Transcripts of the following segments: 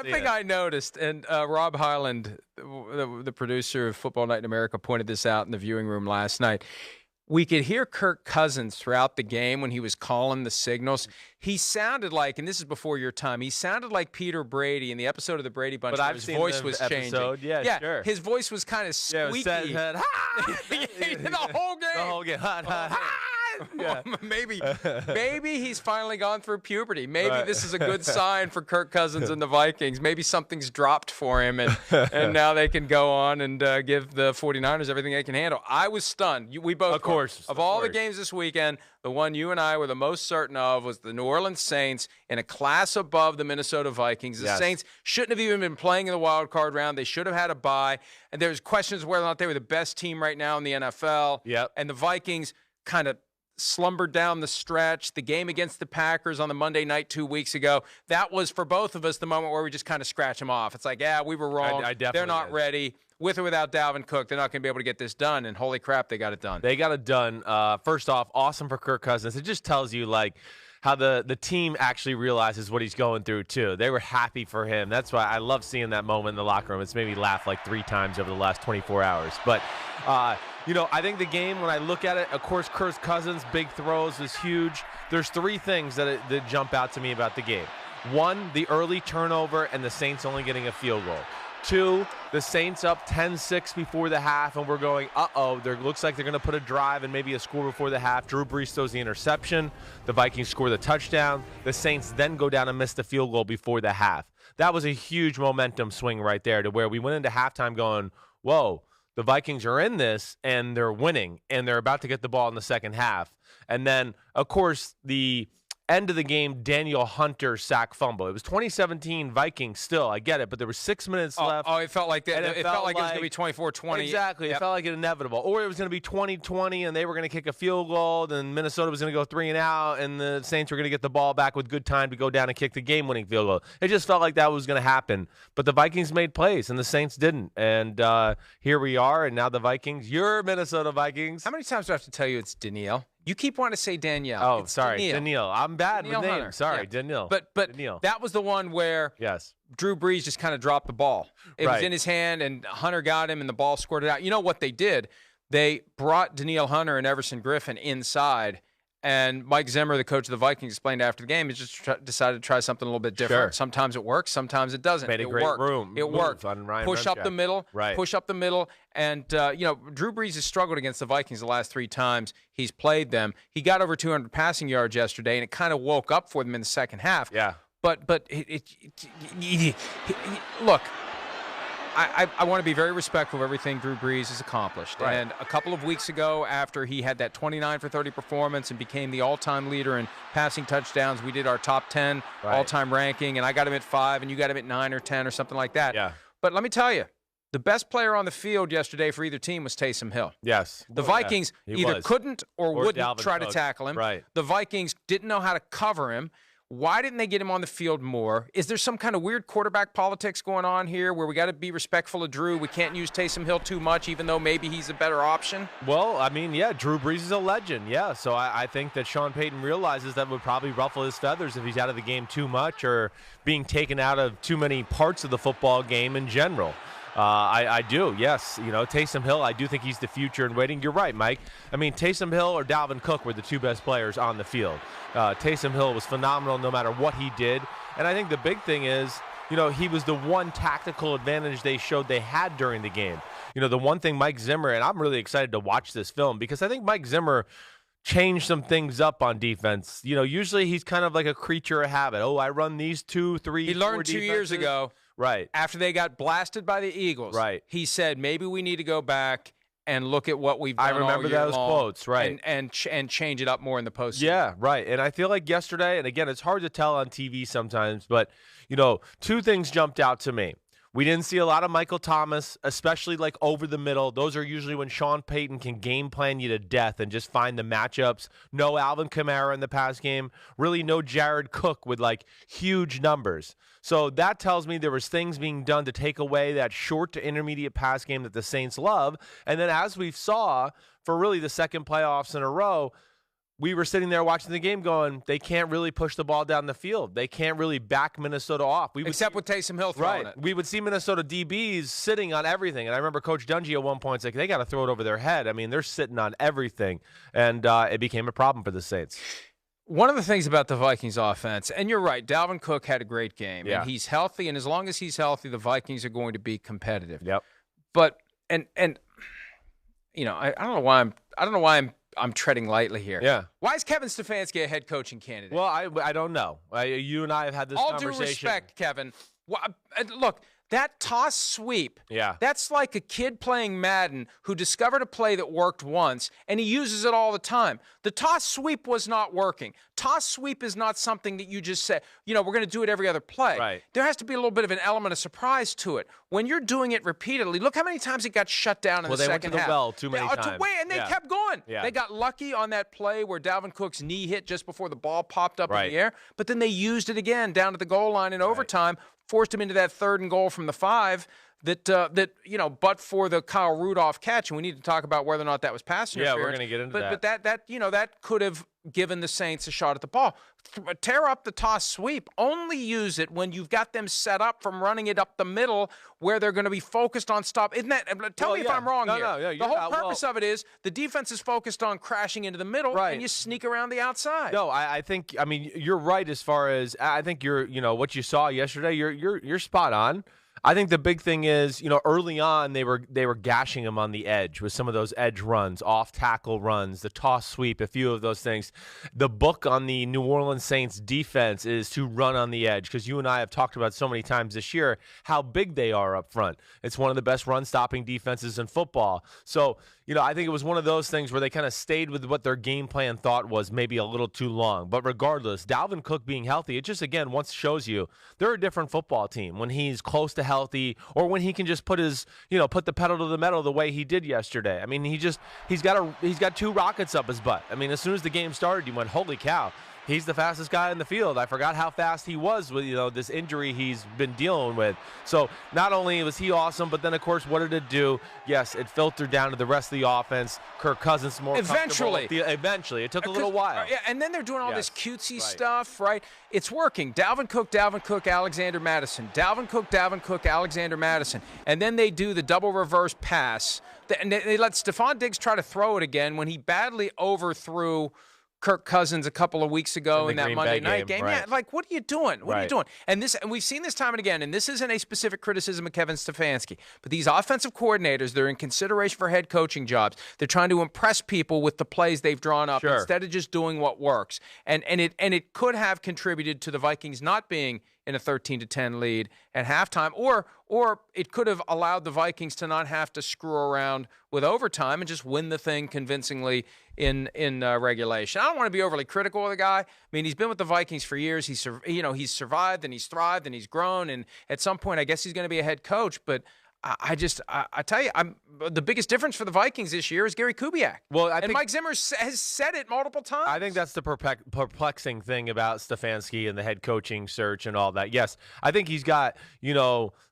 One thing I noticed, and Rob Hyland, the producer of Football Night in America, pointed this out in the viewing room last night. We could hear Kirk Cousins throughout the game when he was calling the signals. He sounded like, and this is before your time, he sounded like Peter Brady in the episode of the Brady Bunch where his voice was changing. Yeah, sure. His voice was kind of squeaky. The whole game. The whole game. Yeah. maybe he's finally gone through puberty. Maybe this is a good sign for Kirk Cousins and the Vikings. Maybe something's dropped for him, and now they can go on and give the 49ers everything they can handle. I was stunned. We both, of course. Of all the games this weekend, the one you and I were the most certain of was the New Orleans Saints in a class above the Minnesota Vikings. The Saints shouldn't have even been playing in the wild card round. They should have had a bye. And there's questions whether or not they were the best team right now in the NFL. Yep. And the Vikings kind of slumbered down the stretch. The game against the Packers on the Monday night 2 weeks ago, that was for both of us the moment where we just kind of scratch them off. It's like, yeah, we were wrong. They're not ready. With or without Dalvin Cook, they're not going to be able to get this done. And holy crap, they got it done. They got it done. First off, awesome for Kirk Cousins. It just tells you, like, how the team actually realizes what he's going through, too. They were happy for him. That's why I love seeing that moment in the locker room. It's made me laugh like 3 times over the last 24 hours. But, I think the game, when I look at it, of course, Kirk Cousins' big throws is huge. There's 3 things that jump out to me about the game. 1, the early turnover and the Saints only getting a field goal. 2, the Saints up 10-6 before the half, and we're going, there looks like they're going to put a drive and maybe a score before the half. Drew Brees throws the interception. The Vikings score the touchdown. The Saints then go down and miss the field goal before the half. That was a huge momentum swing right there to where we went into halftime going, whoa, the Vikings are in this, and they're winning, and they're about to get the ball in the second half. And then, of course, the end of the game, Daniel Hunter sack fumble. It was 2017 Vikings still. I get it, but there was 6 minutes left. Oh, it felt like that. It felt like it was going to be 24-20. Exactly. Yep. It felt like it inevitable. Or it was going to be 20-20, and they were going to kick a field goal, then Minnesota was going to go 3 and out, and the Saints were going to get the ball back with good time to go down and kick the game-winning field goal. It just felt like that was going to happen. But the Vikings made plays, and the Saints didn't. And here we are, and now the Vikings, your Minnesota Vikings. How many times do I have to tell you it's Danielle? You keep wanting to say Danielle. Oh, sorry, Danielle. I'm bad with names. Hunter. Sorry, Danielle. But Danielle. That was the one where Drew Brees just kind of dropped the ball. It was in his hand, and Hunter got him, and the ball squirted out. You know what they did? They brought Danielle Hunter and Everson Griffin inside, and Mike Zimmer, the coach of the Vikings, explained after the game, he just decided to try something a little bit different. Sure. Sometimes it works, sometimes it doesn't. Made a great room. It worked. On Ryan push up the middle, push up the middle. And, Drew Brees has struggled against the Vikings the last 3 times he's played them. He got over 200 passing yards yesterday, and it kind of woke up for them in the second half. Yeah. But look, I want to be very respectful of everything Drew Brees has accomplished. Right. And a couple of weeks ago, after he had that 29 for 30 performance and became the all-time leader in passing touchdowns, we did our top 10 all-time ranking, and I got him at 5, and you got him at 9 or 10 or something like that. Yeah. But let me tell you, the best player on the field yesterday for either team was Taysom Hill. Yes. The Vikings either couldn't or wouldn't Dalvin try Cook. to tackle him. Right. The Vikings didn't know how to cover him. Why didn't they get him on the field more? Is there some kind of weird quarterback politics going on here where we got to be respectful of Drew? We can't use Taysom Hill too much, even though maybe he's a better option? Well, I mean, Drew Brees is a legend, So I think that Sean Payton realizes that would probably ruffle his feathers if he's out of the game too much or being taken out of too many parts of the football game in general. I do, yes. Taysom Hill, I do think he's the future in waiting. You're right, Mike. I mean, Taysom Hill or Dalvin Cook were the 2 best players on the field. Taysom Hill was phenomenal no matter what he did. And I think the big thing is, he was the one tactical advantage they showed they had during the game. The one thing Mike Zimmer, and I'm really excited to watch this film because I think Mike Zimmer changed some things up on defense. Usually he's kind of like a creature of habit. Oh, I run these 2, 3, He 4 learned 2 years ago. Right. After they got blasted by the Eagles. Right. He said, maybe we need to go back and look at what we've done. I remember all year those long quotes, right. And change it up more in the postseason. Yeah, right. And I feel like yesterday, and again, it's hard to tell on TV sometimes, but, 2 things jumped out to me. We didn't see a lot of Michael Thomas, especially like over the middle. Those are usually when Sean Payton can game plan you to death and just find the matchups. No Alvin Kamara in the pass game. Really no Jared Cook with like huge numbers. So that tells me there was things being done to take away that short to intermediate pass game that the Saints love. And then as we saw for really the second playoffs in a row, we were sitting there watching the game going, they can't really push the ball down the field. They can't really back Minnesota off. Except with Taysom Hill throwing it. We would see Minnesota DBs sitting on everything. And I remember Coach Dungy at one point said, they got to throw it over their head. I mean, they're sitting on everything. And it became a problem for the Saints. One of the things about the Vikings offense, and you're right, Dalvin Cook had a great game. Yeah. And he's healthy, and as long as he's healthy, the Vikings are going to be competitive. Yep. But and you know, I don't know why I'm treading lightly here. Yeah. Why is Kevin Stefanski a head coaching candidate? Well, I don't know. You and I have had this conversation. All due respect, Kevin. Look, that toss sweep, that's like a kid playing Madden who discovered a play that worked once, and he uses it all the time. The toss sweep was not working. Toss sweep is not something that you just say, we're going to do it every other play. Right. There has to be a little bit of an element of surprise to it. When you're doing it repeatedly, look how many times it got shut down in the second half. Well, they went to the well too many times. And they kept going. Yeah. They got lucky on that play where Dalvin Cook's knee hit just before the ball popped up in the air, but then they used it again down at the goal line in overtime, forced him into that 3rd and goal from the 5 that but for the Kyle Rudolph catch, and we need to talk about whether or not that was pass interference. Yeah, we're going to get into that. But that could have given the Saints a shot at the ball. Tear up the toss sweep. Only use it when you've got them set up from running it up the middle where they're going to be focused on stop. Isn't that? Tell me if I'm wrong here. No, the whole purpose of it is the defense is focused on crashing into the middle, and you sneak around the outside. No, I think you're right as far as I think what you saw yesterday. You're spot on. I think the big thing is, early on they were gashing him on the edge with some of those edge runs, off tackle runs, the toss sweep, a few of those things. The book on the New Orleans Saints defense is to run on the edge, because you and I have talked about so many times this year how big they are up front. It's one of the best run stopping defenses in football. So, I think it was one of those things where they kind of stayed with what their game plan thought was maybe a little too long. But regardless, Dalvin Cook being healthy, it just, again, once shows you they're a different football team when he's close to healthy, or when he can just put the pedal to the metal the way he did yesterday. I mean, he's got 2 rockets up his butt. I mean, as soon as the game started, you went, holy cow. He's the fastest guy in the field. I forgot how fast he was with this injury he's been dealing with. So not only was he awesome, but then, of course, what did it do? Yes, it filtered down to the rest of the offense. Kirk Cousins more eventually. Eventually. It took a little while. Yeah, and then they're doing all this cutesy stuff, right? It's working. Dalvin Cook, Alexander Madison. Dalvin Cook, Alexander Madison. And then they do the double reverse pass. And they let Stephon Diggs try to throw it again when he badly overthrew Kirk Cousins a couple of weeks ago in that Monday night game. Right. Yeah, like, what are you doing? What are you doing? And we've seen this time and again, and this isn't a specific criticism of Kevin Stefanski, but these offensive coordinators, they're in consideration for head coaching jobs. They're trying to impress people with the plays they've drawn up instead of just doing what works. And it could have contributed to the Vikings not being in a 13-10 lead at halftime, or it could have allowed the Vikings to not have to screw around with overtime and just win the thing convincingly in regulation. I don't want to be overly critical of the guy. I mean, he's been with the Vikings for years. He's survived and he's thrived and he's grown, and at some point, I guess he's going to be a head coach. But I tell you, the biggest difference for the Vikings this year is Gary Kubiak. Well, and Mike Zimmer has said it multiple times. I think that's the perplexing thing about Stefanski and the head coaching search and all that. Yes, I think he's got,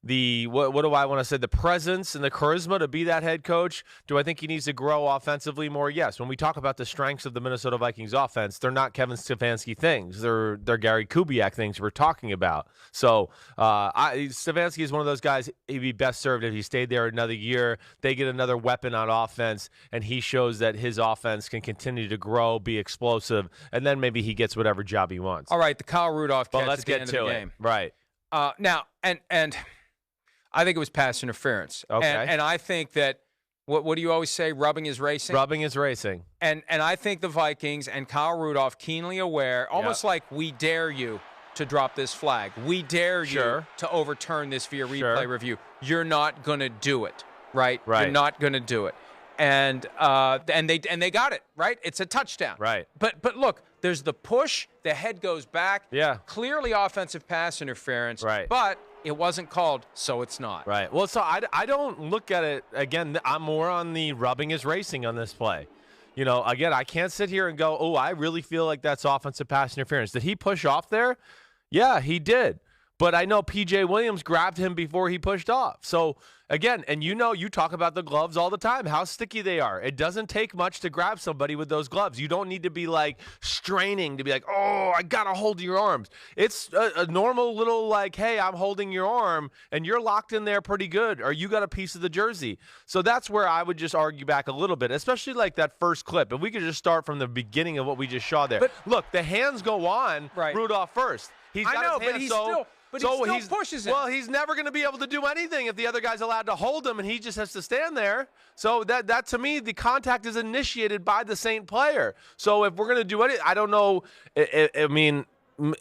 the what do I want to say, the presence and the charisma to be that head coach. Do I think he needs to grow offensively more? Yes. When we talk about the strengths of the Minnesota Vikings offense, they're not Kevin Stefanski things. They're Gary Kubiak things we're talking about. So Stefanski is one of those guys, he'd be best served if he stayed there another year. They get another weapon on offense, and he shows that his offense can continue to grow, be explosive, and then maybe he gets whatever job he wants. All right, the Kyle Rudolph catch let's at the get end to of the it. game. Right. Now, and I think it was pass interference. Okay. And I think that, what do you always say? Rubbing is racing? Rubbing is racing. And I think the Vikings and Kyle Rudolph keenly aware, almost like, we dare you to drop this flag. We dare you to overturn this via replay review. You're not going to do it, right? You're not going to do it. And they got it, right? It's a touchdown. Right. But look, there's the push, the head goes back. Yeah. Clearly offensive pass interference. Right. But it wasn't called, so it's not. Right. Well, so I don't look at it, again, I'm more on the rubbing is racing on this play. Again, I can't sit here and go, oh, I really feel like that's offensive pass interference. Did he push off there? Yeah, he did. But I know P.J. Williams grabbed him before he pushed off. So, again, and you talk about the gloves all the time, how sticky they are. It doesn't take much to grab somebody with those gloves. You don't need to be, like, straining to be like, oh, I got to hold your arms. It's a normal little, like, hey, I'm holding your arm, and you're locked in there pretty good, or you got a piece of the jersey. So that's where I would just argue back a little bit, especially like that first clip. If we could just start from the beginning of what we just saw there. But look, the hands go on Rudolph first. He's got his hands, but he still pushes it. Well, he's never going to be able to do anything if the other guy's allowed to hold him, and he just has to stand there. So that to me, the contact is initiated by the Saint player. So if we're going to do anything, I don't know. I mean,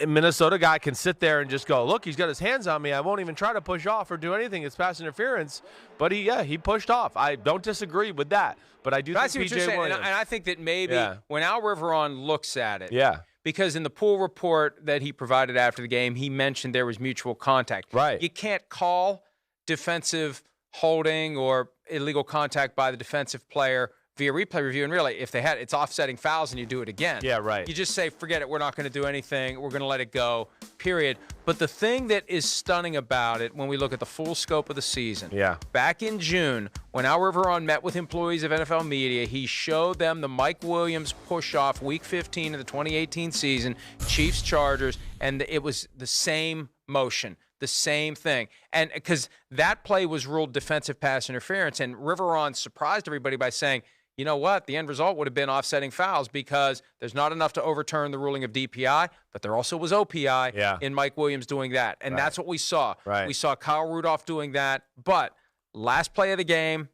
Minnesota guy can sit there and just go, look, he's got his hands on me. I won't even try to push off or do anything. It's pass interference. But he pushed off. I don't disagree with that. But I do think P.J. Williams. And I think that maybe when Al Riveron looks at it, because in the pool report that he provided after the game, he mentioned there was mutual contact. Right. You can't call defensive holding or illegal contact by the defensive player via replay review. And really, if it's offsetting fouls and you do it again. Yeah, right. You just say, forget it, we're not going to do anything. We're going to let it go, period. But the thing that is stunning about it when we look at the full scope of the season, back in June, when Al Riveron met with employees of NFL media, he showed them the Mike Williams push-off Week 15 of the 2018 season, Chiefs-Chargers, and it was the same motion. The same thing. And because that play was ruled defensive pass interference, and Riveron surprised everybody by saying, you know what? The end result would have been offsetting fouls because there's not enough to overturn the ruling of DPI, but there also was OPI in Mike Williams doing that. And that's what we saw. Right. We saw Kyle Rudolph doing that. But last play of the game,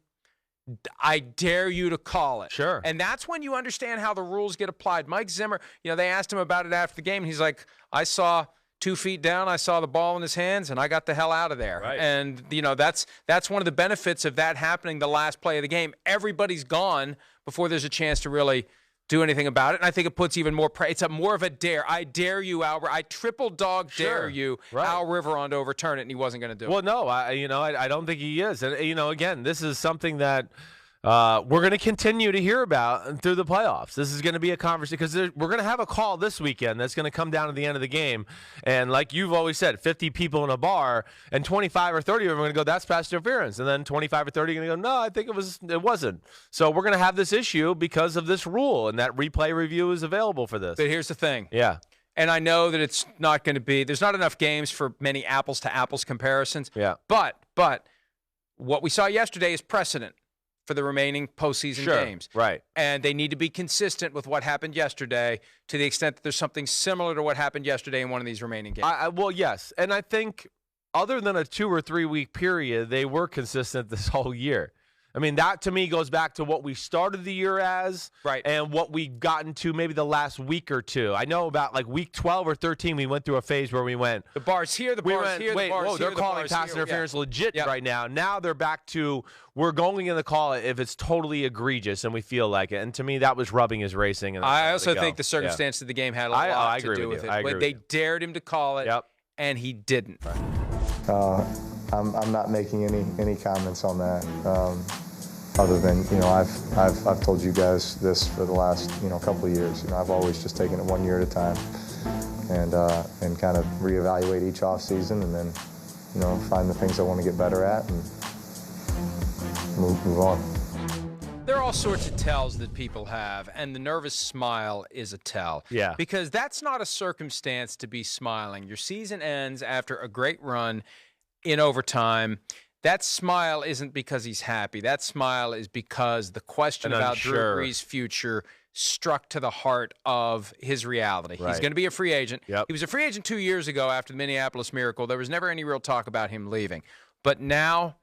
I dare you to call it. Sure. And that's when you understand how the rules get applied. Mike Zimmer, they asked him about it after the game, and he's like, I saw 2 feet down, I saw the ball in his hands, and I got the hell out of there. Right. And, that's one of the benefits of that happening the last play of the game. Everybody's gone before there's a chance to really do anything about it. And I think it puts even more it's more of a dare. I dare you, Al. I triple dog dare you, Al Riveron, to overturn it, and he wasn't going to do it. Well, no, I don't think he is. And, again, this is something that we're going to continue to hear about through the playoffs. This is going to be a conversation because we're going to have a call this weekend that's going to come down to the end of the game. And like you've always said, 50 people in a bar and 25 or 30 of them are going to go, that's pass interference. And then 25 or 30 are going to go, no, I think it wasn't. So we're going to have this issue because of this rule, and that replay review is available for this. But here's the thing. Yeah. And I know that it's not going to be – there's not enough games for many apples-to-apples comparisons. Yeah. But what we saw yesterday is precedent for the remaining postseason games. Right. And they need to be consistent with what happened yesterday to the extent that there's something similar to what happened yesterday in one of these remaining games. Well, yes. And I think other than a 2 or 3 week period, they were consistent this whole year. I mean, that to me goes back to what we started the year as and what we've gotten to maybe the last week or two. I know about like week 12 or 13, we went through a phase where we went. The bar's here, the bar's here, the bar's here. They're calling pass interference legit right now. Now they're back to we're going in the call if it's totally egregious and we feel like it. And to me, that was rubbing his racing. And I also think the circumstance of the game had a lot to do with it. But they dared him to call it, and he didn't. I'm not making any comments on that. Other than, I've told you guys this for the last, couple of years. I've always just taken it 1 year at a time and kind of reevaluate each off season and then, find the things I want to get better at and move on. There are all sorts of tells that people have, and the nervous smile is a tell. Yeah. Because that's not a circumstance to be smiling. Your season ends after a great run in overtime. That smile isn't because he's happy. That smile is because the question about Drew Brees' future struck to the heart of his reality. He's going to be a free agent. Yep. He was a free agent 2 years ago after the Minneapolis Miracle. There was never any real talk about him leaving. But now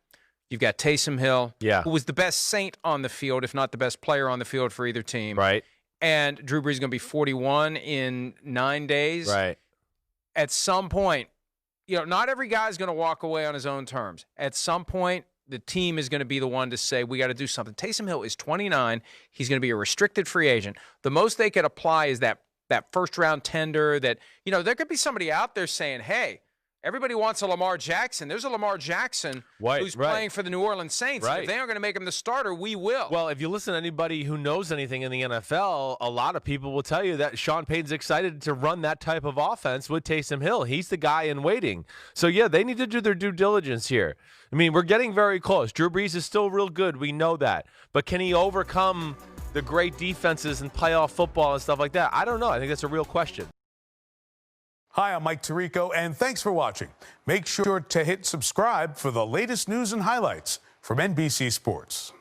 you've got Taysom Hill, who was the best Saint on the field, if not the best player on the field for either team. Right. And Drew Brees is going to be 41 in 9 days. Right. At some point, not every guy's going to walk away on his own terms. At some point, the team is going to be the one to say, we got to do something. Taysom Hill is 29. He's going to be a restricted free agent. The most they could apply is that first-round tender that, there could be somebody out there saying, hey, Everybody wants a Lamar Jackson. There's a Lamar Jackson who's playing for the New Orleans Saints. If they aren't going to make him the starter, we will. Well, if you listen to anybody who knows anything in the NFL, a lot of people will tell you that Sean Payton's excited to run that type of offense with Taysom Hill. He's the guy in waiting. So, yeah, they need to do their due diligence here. I mean, we're getting very close. Drew Brees is still real good. We know that. But can he overcome the great defenses and playoff football and stuff like that? I don't know. I think that's a real question. Hi, I'm Mike Tirico, and thanks for watching. Make sure to hit subscribe for the latest news and highlights from NBC Sports.